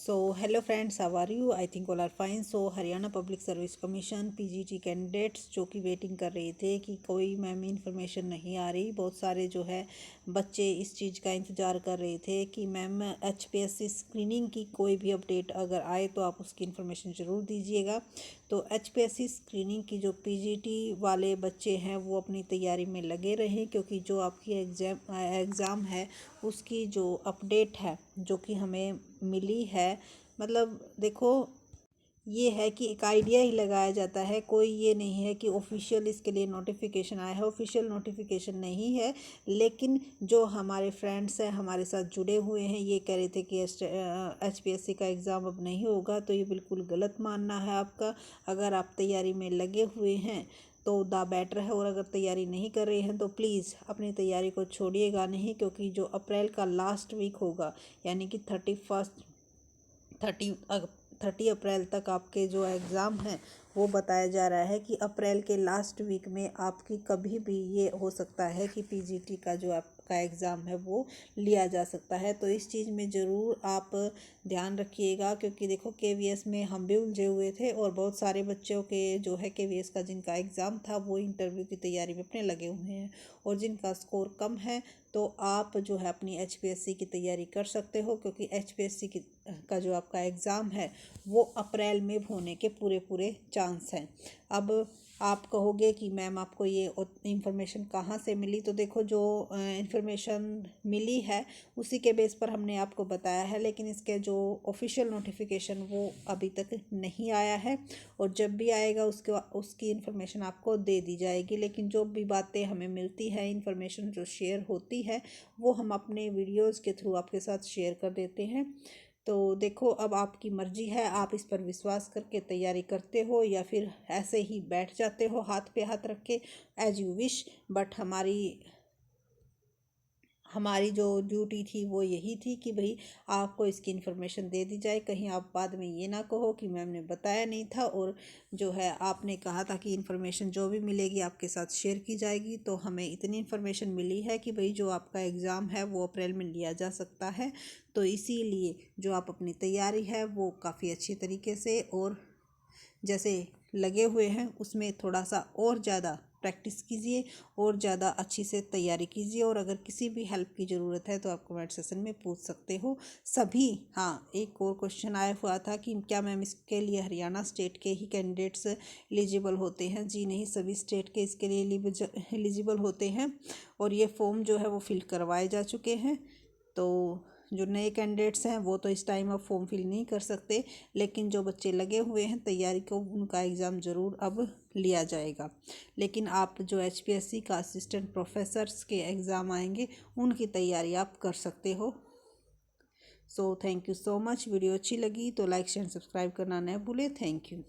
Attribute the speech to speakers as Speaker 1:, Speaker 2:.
Speaker 1: So hello friends, how are you? I think all are fine. So Haryana public service commission PGT candidates जो कि waiting कर रहे थे कि कोई मैम इन्फॉर्मेशन नहीं आ रही, बहुत सारे जो है बच्चे इस चीज़ का इंतज़ार कर रहे थे कि मैम एचपीएससी स्क्रीनिंग की कोई भी अपडेट अगर आए तो आप उसकी इन्फॉर्मेशन ज़रूर दीजिएगा। तो एचपीएससी स्क्रीनिंग की जो पीजीटी वाले बच्चे हैं वो अपनी तैयारी में लगे रहें, क्योंकि जो आपकी एग्ज़ाम है उसकी जो अपडेट है जो कि हमें मिली है, मतलब देखो ये है कि एक आइडिया ही लगाया जाता है, कोई ये नहीं है कि ऑफिशियल इसके लिए नोटिफिकेशन आया है। ऑफिशियल नोटिफिकेशन नहीं है, लेकिन जो हमारे फ्रेंड्स हैं हमारे साथ जुड़े हुए हैं ये कह रहे थे कि एचपीएससी का एग्ज़ाम अब नहीं होगा, तो ये बिल्कुल गलत मानना है आपका। अगर आप तैयारी में लगे हुए हैं तो द बेटर है, और अगर तैयारी नहीं कर रहे हैं तो प्लीज़ अपनी तैयारी को छोड़िएगा नहीं, क्योंकि जो अप्रैल का लास्ट वीक होगा यानी कि 30 अप्रैल तक आपके जो एग्ज़ाम हैं वो बताया जा रहा है कि अप्रैल के लास्ट वीक में आपकी कभी भी ये हो सकता है कि पीजीटी का जो आपका एग्ज़ाम है वो लिया जा सकता है। तो इस चीज़ में ज़रूर आप ध्यान रखिएगा, क्योंकि देखो केवीएस में हम भी उलझे हुए थे और बहुत सारे बच्चों के जो है केवीएस का जिनका एग्ज़ाम था वो इंटरव्यू की तैयारी में अपने लगे हुए हैं, और जिनका स्कोर कम है तो आप जो है अपनी एचपीएससी की तैयारी कर सकते हो, क्योंकि एचपीएससी का जो आपका एग्ज़ाम है वो अप्रैल में होने के पूरे चांस हैं। अब आप कहोगे कि मैम आपको ये इन्फॉर्मेशन कहाँ से मिली, तो देखो जो इन्फॉर्मेशन मिली है उसी के बेस पर हमने आपको बताया है, लेकिन इसके जो ऑफिशियल नोटिफिकेशन वो अभी तक नहीं आया है, और जब भी आएगा उसकी इन्फॉर्मेशन आपको दे दी जाएगी। लेकिन जो भी बातें हमें मिलती है, इन्फॉर्मेशन जो शेयर होती है वो हम अपने वीडियोज़ के थ्रू आपके साथ शेयर कर देते हैं। तो देखो अब आपकी मर्ज़ी है, आप इस पर विश्वास करके तैयारी करते हो या फिर ऐसे ही बैठ जाते हो हाथ पे हाथ रख के, एज यू विश। बट हमारी जो ड्यूटी थी वो यही थी कि भाई आपको इसकी इन्फॉर्मेशन दे दी जाए, कहीं आप बाद में ये ना कहो कि मैम ने बताया नहीं था, और जो है आपने कहा था कि इन्फॉर्मेशन जो भी मिलेगी आपके साथ शेयर की जाएगी। तो हमें इतनी इन्फॉर्मेशन मिली है कि भाई जो आपका एग्ज़ाम है वो अप्रैल में लिया जा सकता है, तो इसीलिए जो आप अपनी तैयारी है वो काफ़ी अच्छी तरीके से और जैसे लगे हुए हैं उसमें थोड़ा सा और ज़्यादा प्रैक्टिस कीजिए और ज़्यादा अच्छी से तैयारी कीजिए। और अगर किसी भी हेल्प की ज़रूरत है तो आप कमेंट सेशन में पूछ सकते हो सभी। हाँ, एक और क्वेश्चन आया हुआ था कि क्या मैम इसके लिए हरियाणा स्टेट के ही कैंडिडेट्स एलिजिबल होते हैं? जी नहीं, सभी स्टेट के इसके लिए एलिजिबल होते हैं, और ये फॉर्म जो है वो फिल करवाए जा चुके हैं। तो जो नए कैंडिडेट्स हैं वो तो इस टाइम अब फॉर्म फिल नहीं कर सकते, लेकिन जो बच्चे लगे हुए हैं तैयारी को उनका एग्ज़ाम ज़रूर अब लिया जाएगा। लेकिन आप जो एचपीएससी का असिस्टेंट प्रोफेसर्स के एग्ज़ाम आएंगे उनकी तैयारी आप कर सकते हो। So thank you so much. Video अच्छी लगी तो लाइक शेयर सब्सक्राइब करना न भूलें। Thank you.